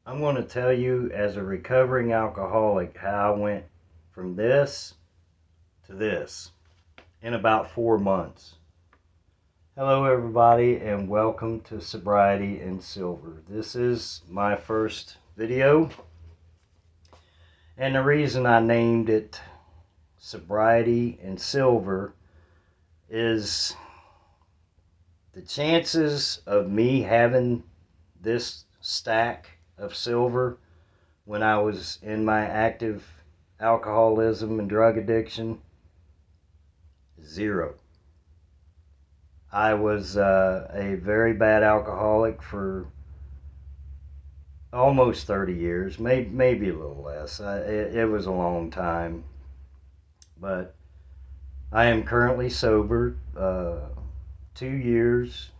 I'm going to tell you, as a recovering alcoholic, how I went from this to this in about 4 months. Hello, everybody, and welcome to Sobriety and Silver. This is my first video, and the reason I named it Sobriety and Silver is the chances of me having this stack of silver when I was in my active alcoholism and drug addiction, zero. I was a very bad alcoholic for almost 30 years, maybe a little less. It was a long time, but I am currently sober. 2 years.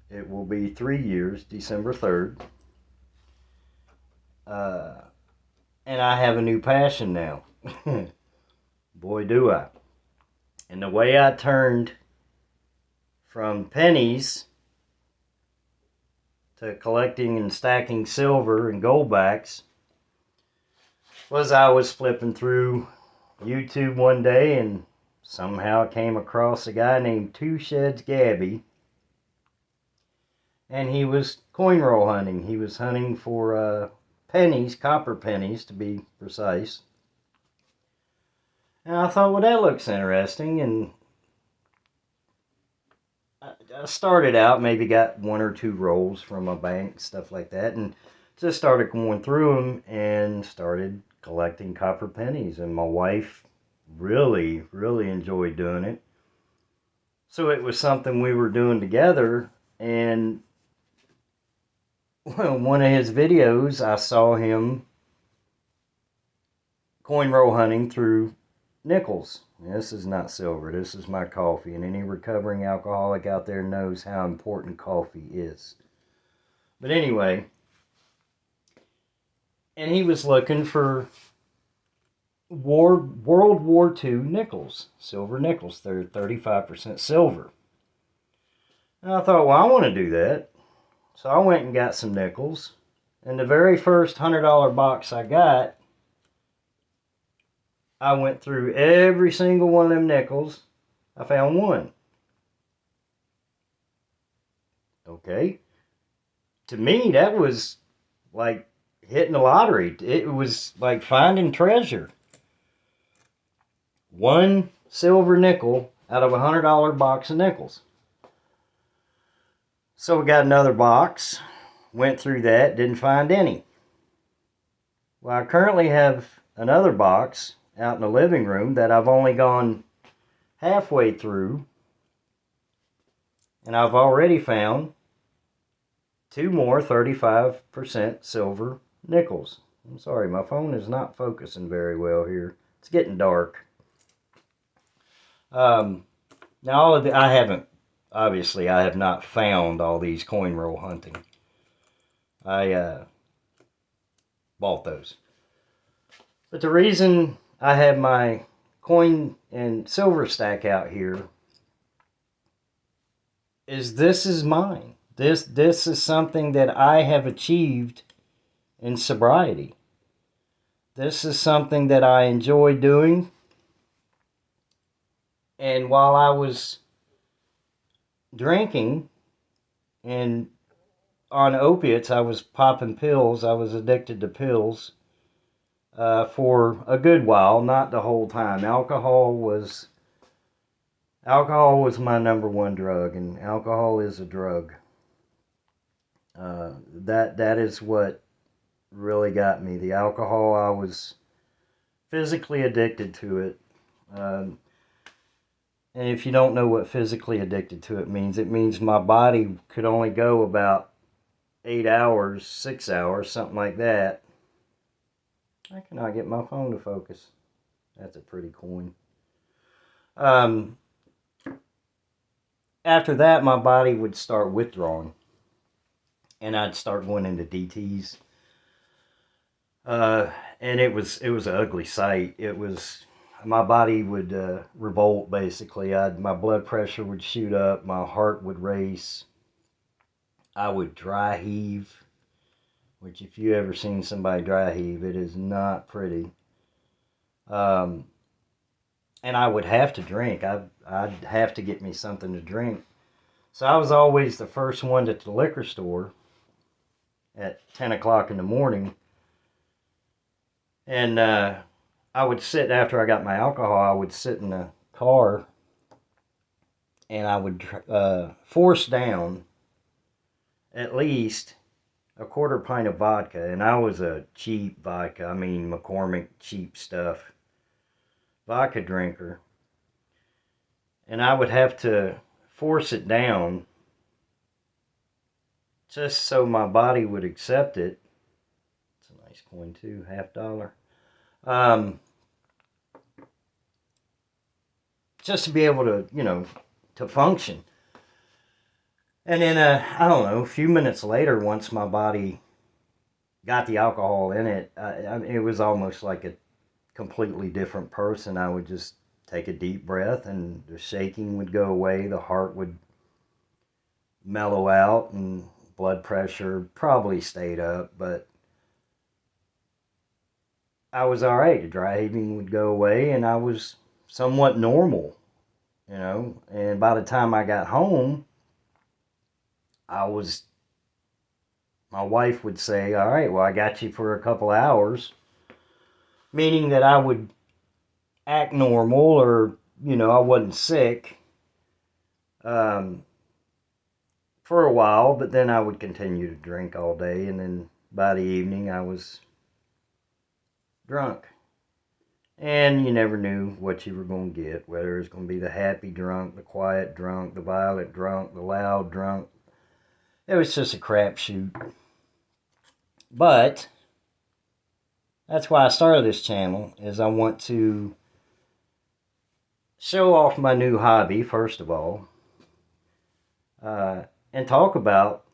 It will be 3 years, December 3rd. Uh, and I have a new passion now. Boy, do I. And the way I turned from pennies to collecting and stacking silver and goldbacks was I was flipping through YouTube one day and somehow came across a guy named Two Sheds Gabby, and he was coin roll hunting. He was hunting for pennies, copper pennies to be precise. And I thought, well, that looks interesting. And I started out, maybe got one or two rolls from a bank, stuff like that, and just started going through them and started collecting copper pennies. And my wife really enjoyed doing it. So it was something we were doing together. And well, one of his videos, I saw him coin roll hunting through nickels. This is not silver, this is my coffee, and any recovering alcoholic out there knows how important coffee is. But anyway, and he was looking for World War II nickels, silver nickels. They're 35% silver. And I thought, well, I want to do that. So I went and got some nickels. And the very first $100 box I got, I went through every single one of them nickels. I found one. Okay. To me, that was like hitting the lottery. It was like finding treasure. One silver nickel out of a $100 box of nickels. So we got another box. Went through that. Didn't find any. Well, I currently have another box out in the living room that I've only gone halfway through, and I've already found two more 35% silver nickels. I'm sorry, my phone is not focusing very well here. It's getting dark. Now, I haven't, obviously, I have not found all these coin roll hunting. I bought those. But the reason I have my coin and silver stack out here is this is mine. This is something that I have achieved in sobriety. This is something that I enjoy doing. And while I was drinking and on opiates, I was popping pills. I was addicted to pills for a good while, not the whole time. Alcohol was my number one drug, and alcohol is a drug. That is what really got me. The alcohol, I was physically addicted to it. And if you don't know what physically addicted to it means my body could only go about 8 hours, 6 hours, something like that. I cannot get my phone to focus. That's a pretty coin. After that, my body would start withdrawing, and I'd start going into DTs. And it was an ugly sight. It was my body would revolt basically. My blood pressure would shoot up, my heart would race, I would dry heave, which if you ever seen somebody dry heave, it is not pretty. And I would have to drink. I'd have to get me something to drink. So I was always the first one at the liquor store at 10 o'clock in the morning. And I would sit, after I got my alcohol, I would sit in the car and I would force down at least a quarter pint of vodka. And I was a cheap vodka, I mean McCormick cheap stuff, vodka drinker. And I would have to force it down just so my body would accept it. It's a nice coin too, $50. Just to be able to, to function. And then, I don't know, a few minutes later, once my body got the alcohol in it, it was almost like a completely different person. I would just take a deep breath and the shaking would go away, the heart would mellow out, and blood pressure probably stayed up, but I was all right. The dry heaving would go away and I was somewhat normal, and by the time I got home, my wife would say, all right, well, I got you for a couple hours, meaning that I would act normal, or, I wasn't sick for a while, but then I would continue to drink all day, and then by the evening I was drunk. And you never knew what you were going to get, whether it was going to be the happy drunk, the quiet drunk, the violent drunk, the loud drunk. It was just a crapshoot. But that's why I started this channel, is I want to show off my new hobby, first of all, and talk about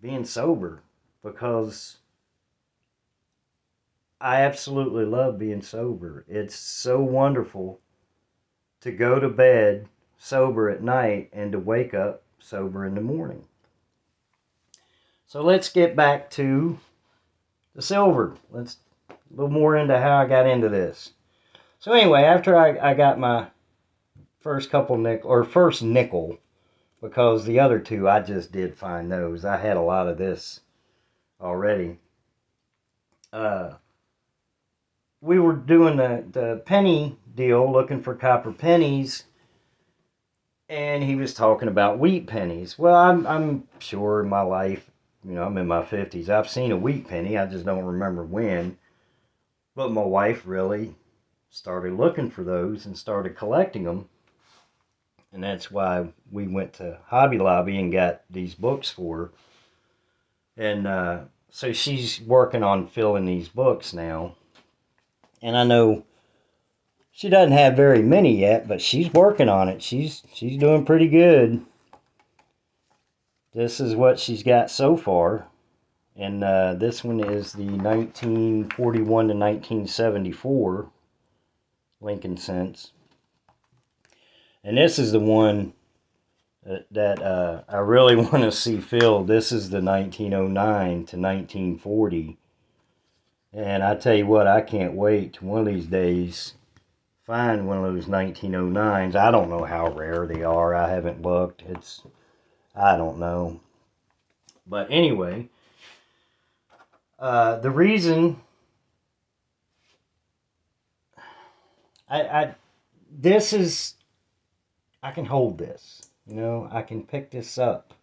being sober, because I absolutely love being sober. It's so wonderful to go to bed sober at night and to wake up sober in the morning. So let's get back to the silver. Let's a little more into how I got into this. So anyway, after I got my first nickel, because the other two I just did find those. I had a lot of this already. We were doing the penny deal, looking for copper pennies, and he was talking about wheat pennies. Well, I'm sure in my life, I'm in my 50s, I've seen a wheat penny, I just don't remember when. But my wife really started looking for those and started collecting them. And that's why we went to Hobby Lobby and got these books for her. And so she's working on filling these books now. And I know she doesn't have very many yet, but she's working on it. She's doing pretty good. This is what she's got so far. And this one is the 1941 to 1974 Lincoln cents. And this is the one that I really want to see filled. This is the 1909 to 1940. And I tell you what, I can't wait to one of these days find one of those 1909s. I don't know how rare they are. I haven't looked. I don't know. But anyway, the reason this is, I can hold this. I can pick this up.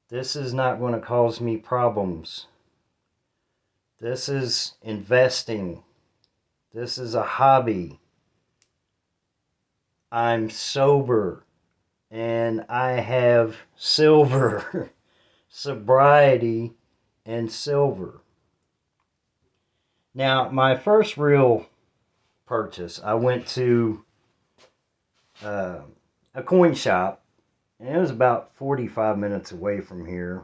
This is not going to cause me problems. This is investing. This is a hobby. I'm sober and I have silver. Sobriety and silver. Now, my first real purchase, I went to a coin shop, and it was about 45 minutes away from here,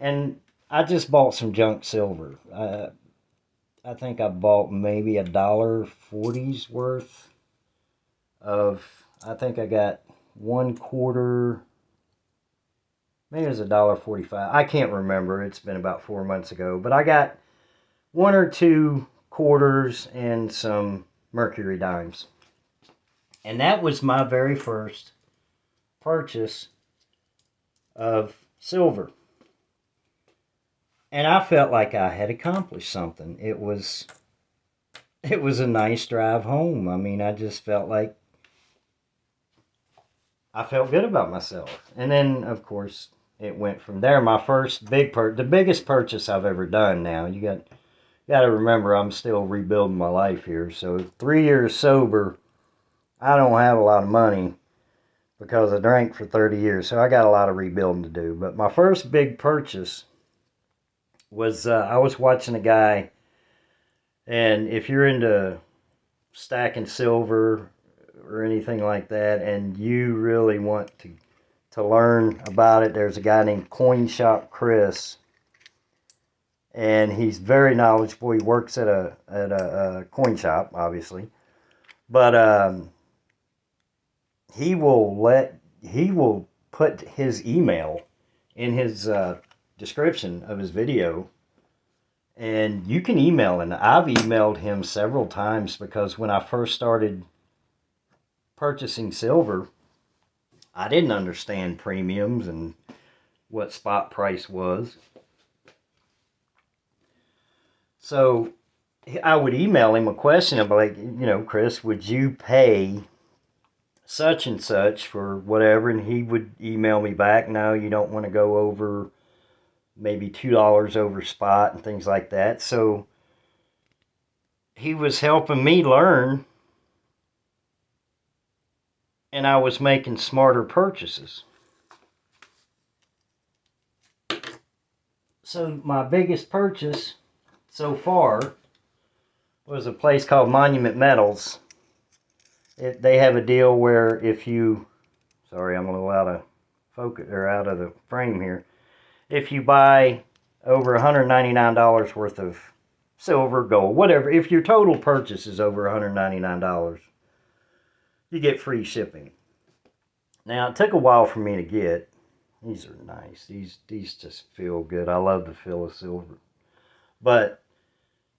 and I just bought some junk silver. I think I bought maybe $1.40's worth of, I think I got 1/4 Maybe it was $1.45. I can't remember. It's been about 4 months ago. But I got 1 or 2 quarters and some mercury dimes. And that was my very first purchase of silver. And I felt like I had accomplished something. It was a nice drive home. I mean, I just felt like I felt good about myself. And then, of course, it went from there. My first the biggest purchase I've ever done now. You got to remember, I'm still rebuilding my life here. So 3 years sober, I don't have a lot of money because I drank for 30 years. So I got a lot of rebuilding to do. But my first big purchase was I was watching a guy, and if you're into stacking silver or anything like that, and you really want to learn about it, there's a guy named Coin Shop Chris, and he's very knowledgeable. He works at a coin shop, obviously, but he will put his email in his description of his video, and you can email him. I've emailed him several times because when I first started purchasing silver, I didn't understand premiums and what spot price was. So I would email him a question. I'd be like, Chris, would you pay such and such for whatever? And he would email me back, no, you don't want to go over maybe $2 over spot and things like that. So he was helping me learn, and I was making smarter purchases. So my biggest purchase so far was a place called Monument Metals. They have a deal where if you, sorry, I'm a little out of focus or out of the frame here. If you buy over $199 worth of silver, gold, whatever, if your total purchase is over $199, you get free shipping. Now, it took a while for me to get. These are nice. These just feel good. I love the feel of silver. But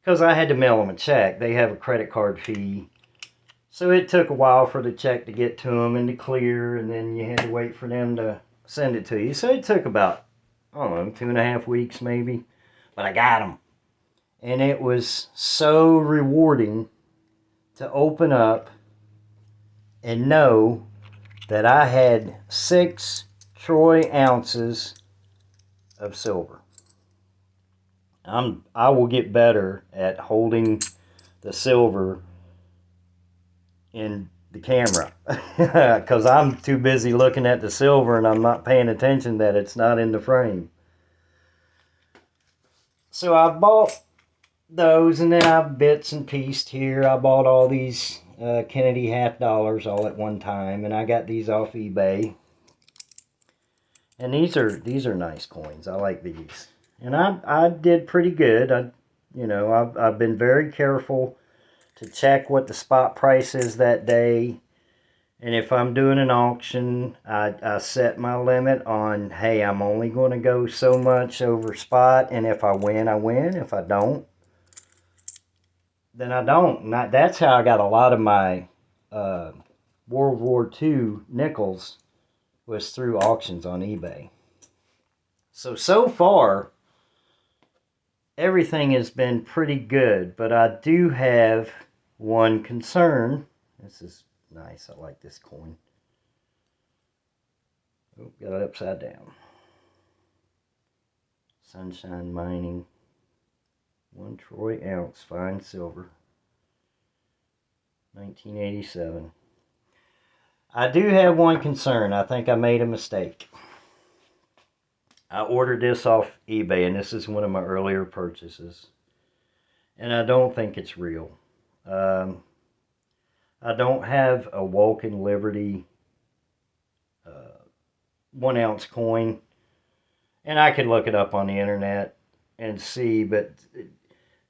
because I had to mail them a check, they have a credit card fee. So it took a while for the check to get to them and to clear, and then you had to wait for them to send it to you. So it took about, I don't know, 2.5 weeks maybe. But I got them. And it was so rewarding to open up and know that I had 6 troy ounces of silver. I will get better at holding the silver in the camera because I'm too busy looking at the silver and I'm not paying attention that it's not in the frame. So I bought those, and then I bits and pieced here. I bought all these Kennedy $50 all at one time, and I got these off eBay. And these are nice coins. I like these. And I did pretty good. I've been very careful to check what the spot price is that day. And if I'm doing an auction, I set my limit on, hey, I'm only going to go so much over spot. And if I win, I win. If I don't, then I don't. And that's how I got a lot of my World War II nickels, was through auctions on eBay. So far, everything has been pretty good, but I do have one concern. This is nice. I like this coin. Oh, got it upside down. Sunshine Mining. 1 troy ounce fine silver. 1987. I do have one concern. I think I made a mistake. I ordered this off eBay, and this is one of my earlier purchases. And I don't think it's real. I don't have a Walking Liberty 1 ounce coin. And I could look it up on the internet and see, but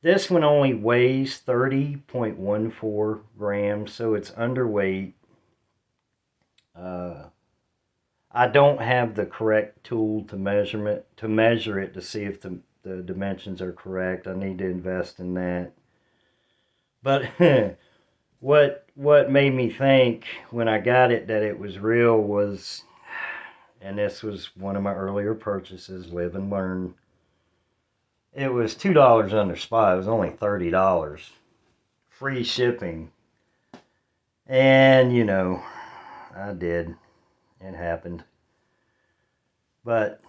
this one only weighs 30.14 grams, so it's underweight. I don't have the correct tool to measure it to see if the dimensions are correct. I need to invest in that. But what made me think when I got it that it was real was, and this was one of my earlier purchases, live and learn. It was $2 under spot. It was only $30, free shipping, and I did. It happened. But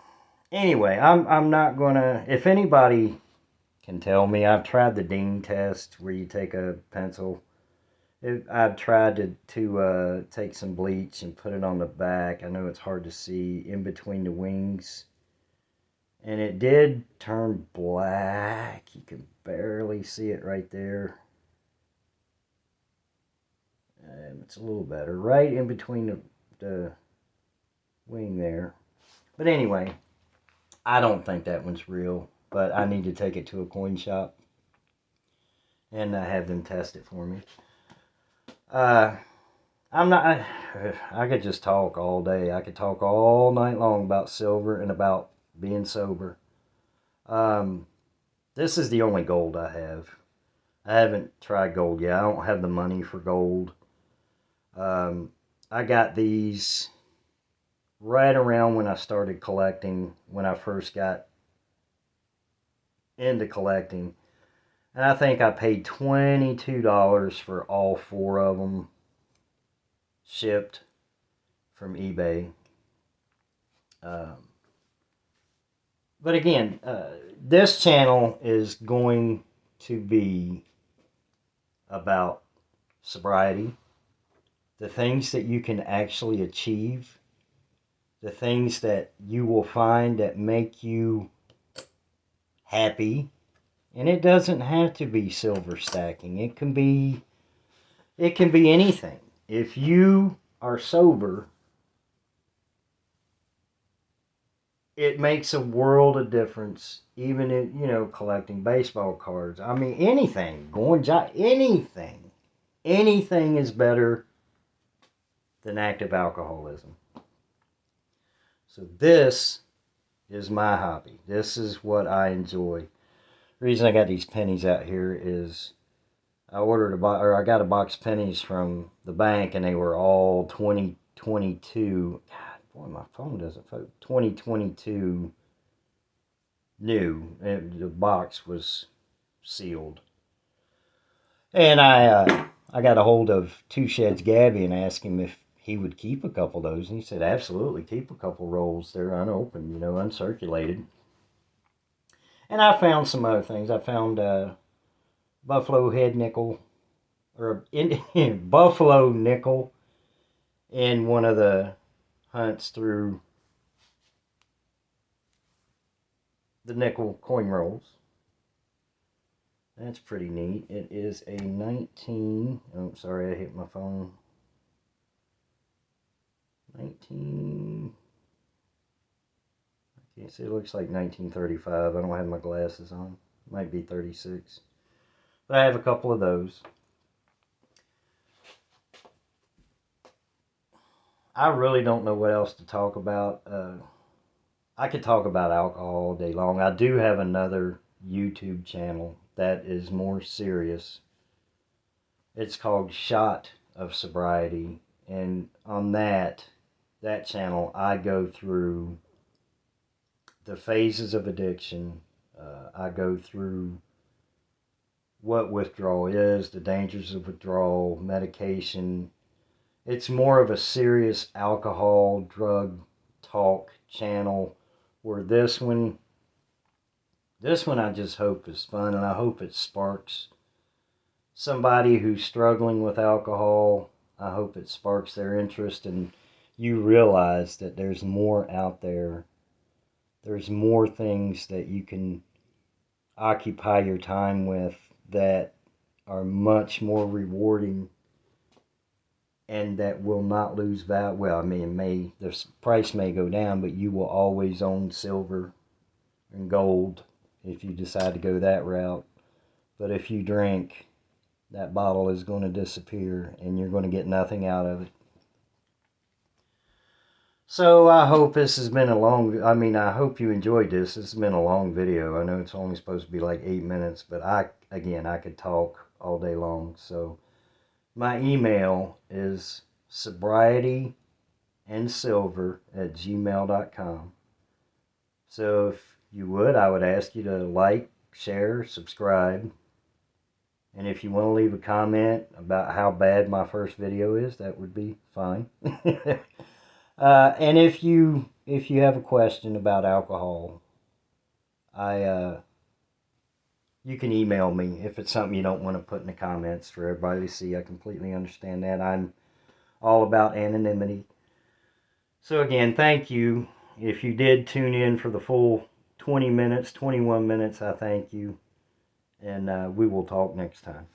anyway, I'm not gonna. If anybody can tell me, I've tried the ding test where you take a pencil. I've tried to take some bleach and put it on the back. I know it's hard to see in between the wings, and it did turn black. You can barely see it right there. It's a little better, right in between the wing there. But anyway, I don't think that one's real, but I need to take it to a coin shop and have them test it for me. I'm not. I could just talk all day. I could talk all night long about silver and about being sober. Um, this is the only gold I have. I haven't tried gold yet. I don't have the money for gold. I got these right around when I started collecting, when I first got into collecting. And I think I paid $22 for all four of them shipped from eBay. Um, but again, this channel is going to be about sobriety, the things that you can actually achieve, the things that you will find that make you happy. And it doesn't have to be silver stacking. It can be anything. If you are sober, it makes a world of difference. Even in collecting baseball cards. I mean anything, anything is better than active alcoholism. So this is my hobby. This is what I enjoy. The reason I got these pennies out here is I got a box of pennies from the bank, and they were all 2022. God, boy, my phone doesn't focus. 2022 new. And the box was sealed, and I got a hold of Two Sheds Gabby and asked him if he would keep a couple of those, and he said absolutely, keep a couple rolls. They're unopened, uncirculated. And I found some other things. I found buffalo head nickel, or buffalo nickel in one of the hunts through the nickel coin rolls. That's pretty neat. It is a 19. Oh, sorry, I hit my phone. 19. I can't see. It looks like 1935. I don't have my glasses on. Might be 36. But I have a couple of those. I really don't know what else to talk about. I could talk about alcohol all day long. I do have another YouTube channel that is more serious. It's called Shot of Sobriety. And on that channel, I go through the phases of addiction. I go through what withdrawal is, the dangers of withdrawal, medication. It's more of a serious alcohol, drug talk channel, where this one I just hope is fun, and I hope it sparks somebody who's struggling with alcohol. I hope it sparks their interest, and you realize that there's more out there. There's more things that you can occupy your time with that are much more rewarding and that will not lose value. Well, I mean, the price may go down, but you will always own silver and gold if you decide to go that route. But if you drink, that bottle is going to disappear and you're going to get nothing out of it. So I hope this has been I hope you enjoyed this. This has been a long video. I know it's only supposed to be like 8 minutes, but I could talk all day long. So my email is sobrietyandsilver@gmail.com. So if you would, I would ask you to like, share, subscribe. And if you want to leave a comment about how bad my first video is, that would be fine. And if you have a question about alcohol, you can email me if it's something you don't want to put in the comments for everybody to see. I completely understand that. I'm all about anonymity. So again, thank you. If you did tune in for the full 20 minutes, 21 minutes, I thank you. And we will talk next time.